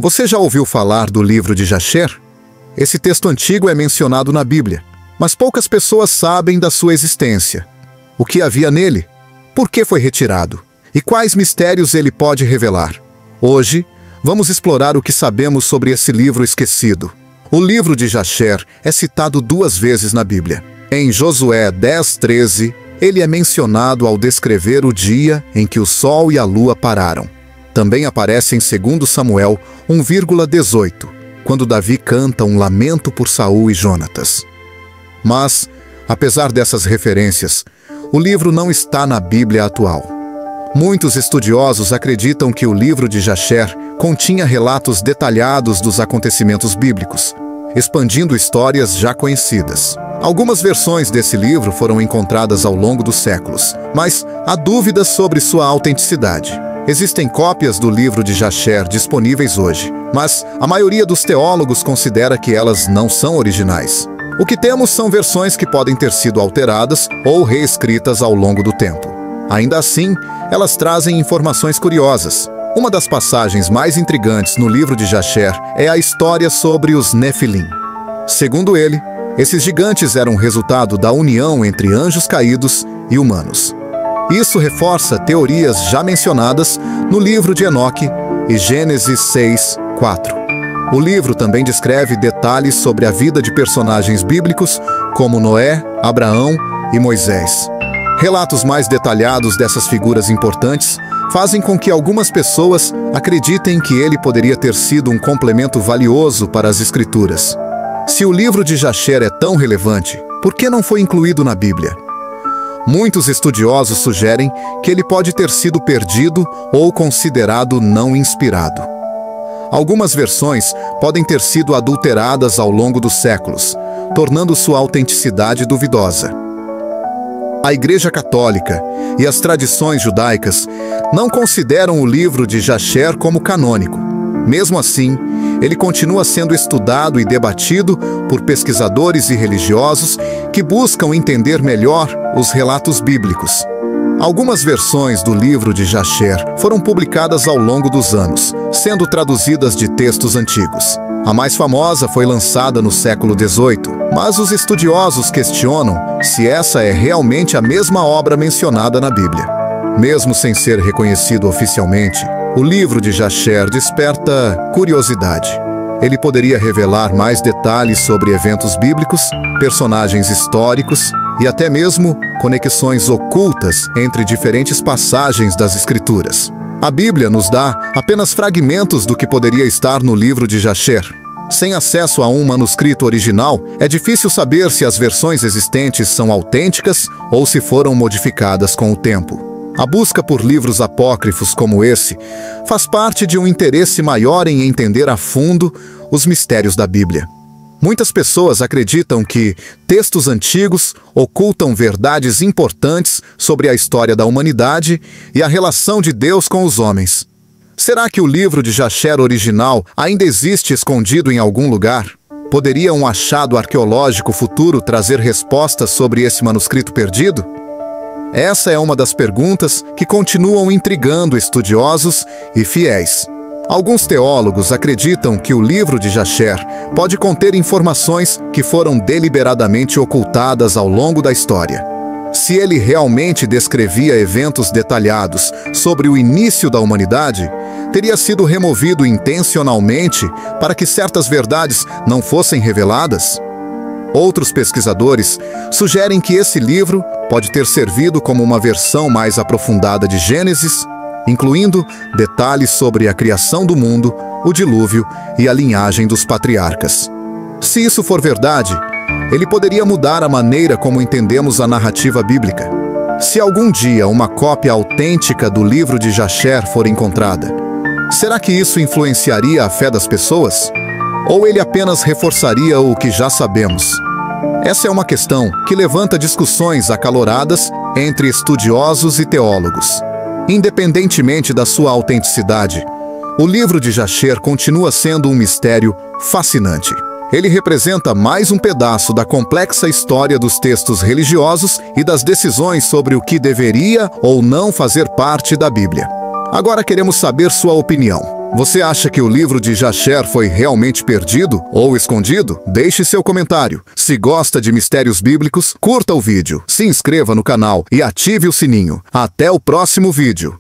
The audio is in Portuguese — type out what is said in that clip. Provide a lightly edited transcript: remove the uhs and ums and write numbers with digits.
Você já ouviu falar do livro de Jasher? Esse texto antigo é mencionado na Bíblia, mas poucas pessoas sabem da sua existência. O que havia nele? Por que foi retirado? E quais mistérios ele pode revelar? Hoje, vamos explorar o que sabemos sobre esse livro esquecido. O livro de Jasher é citado 2 vezes na Bíblia. Em Josué 10:13, ele é mencionado ao descrever o dia em que o sol e a lua pararam. Também aparece em 2 Samuel 1,18, quando Davi canta um lamento por Saul e Jonatas. Mas, apesar dessas referências, o livro não está na Bíblia atual. Muitos estudiosos acreditam que o livro de Jasher continha relatos detalhados dos acontecimentos bíblicos, expandindo histórias já conhecidas. Algumas versões desse livro foram encontradas ao longo dos séculos, mas há dúvidas sobre sua autenticidade. Existem cópias do livro de Jasher disponíveis hoje, mas a maioria dos teólogos considera que elas não são originais. O que temos são versões que podem ter sido alteradas ou reescritas ao longo do tempo. Ainda assim, elas trazem informações curiosas. Uma das passagens mais intrigantes no livro de Jasher é a história sobre os Nefilim. Segundo ele, esses gigantes eram resultado da união entre anjos caídos e humanos. Isso reforça teorias já mencionadas no livro de Enoque e Gênesis 6:4. O livro também descreve detalhes sobre a vida de personagens bíblicos como Noé, Abraão e Moisés. Relatos mais detalhados dessas figuras importantes fazem com que algumas pessoas acreditem que ele poderia ter sido um complemento valioso para as Escrituras. Se o livro de Jasher é tão relevante, por que não foi incluído na Bíblia? Muitos estudiosos sugerem que ele pode ter sido perdido ou considerado não inspirado. Algumas versões podem ter sido adulteradas ao longo dos séculos, tornando sua autenticidade duvidosa. A Igreja Católica e as tradições judaicas não consideram o livro de Jasher como canônico. Mesmo assim, ele continua sendo estudado e debatido por pesquisadores e religiosos que buscam entender melhor os relatos bíblicos. Algumas versões do livro de Jasher foram publicadas ao longo dos anos, sendo traduzidas de textos antigos. A mais famosa foi lançada no século XVIII, mas os estudiosos questionam se essa é realmente a mesma obra mencionada na Bíblia. Mesmo sem ser reconhecido oficialmente, o livro de Jasher desperta curiosidade. Ele poderia revelar mais detalhes sobre eventos bíblicos, personagens históricos e até mesmo conexões ocultas entre diferentes passagens das Escrituras. A Bíblia nos dá apenas fragmentos do que poderia estar no livro de Jasher. Sem acesso a um manuscrito original, é difícil saber se as versões existentes são autênticas ou se foram modificadas com o tempo. A busca por livros apócrifos como esse faz parte de um interesse maior em entender a fundo os mistérios da Bíblia. Muitas pessoas acreditam que textos antigos ocultam verdades importantes sobre a história da humanidade e a relação de Deus com os homens. Será que o livro de Jasher original ainda existe escondido em algum lugar? Poderia um achado arqueológico futuro trazer respostas sobre esse manuscrito perdido? Essa é uma das perguntas que continuam intrigando estudiosos e fiéis. Alguns teólogos acreditam que o livro de Jasher pode conter informações que foram deliberadamente ocultadas ao longo da história. Se ele realmente descrevia eventos detalhados sobre o início da humanidade, teria sido removido intencionalmente para que certas verdades não fossem reveladas? Outros pesquisadores sugerem que esse livro pode ter servido como uma versão mais aprofundada de Gênesis, incluindo detalhes sobre a criação do mundo, o dilúvio e a linhagem dos patriarcas. Se isso for verdade, ele poderia mudar a maneira como entendemos a narrativa bíblica. Se algum dia uma cópia autêntica do livro de Jasher for encontrada, será que isso influenciaria a fé das pessoas? Ou ele apenas reforçaria o que já sabemos? Essa é uma questão que levanta discussões acaloradas entre estudiosos e teólogos. Independentemente da sua autenticidade, o livro de Jasher continua sendo um mistério fascinante. Ele representa mais um pedaço da complexa história dos textos religiosos e das decisões sobre o que deveria ou não fazer parte da Bíblia. Agora queremos saber sua opinião. Você acha que o livro de Jasher foi realmente perdido ou escondido? Deixe seu comentário. Se gosta de mistérios bíblicos, curta o vídeo, se inscreva no canal e ative o sininho. Até o próximo vídeo.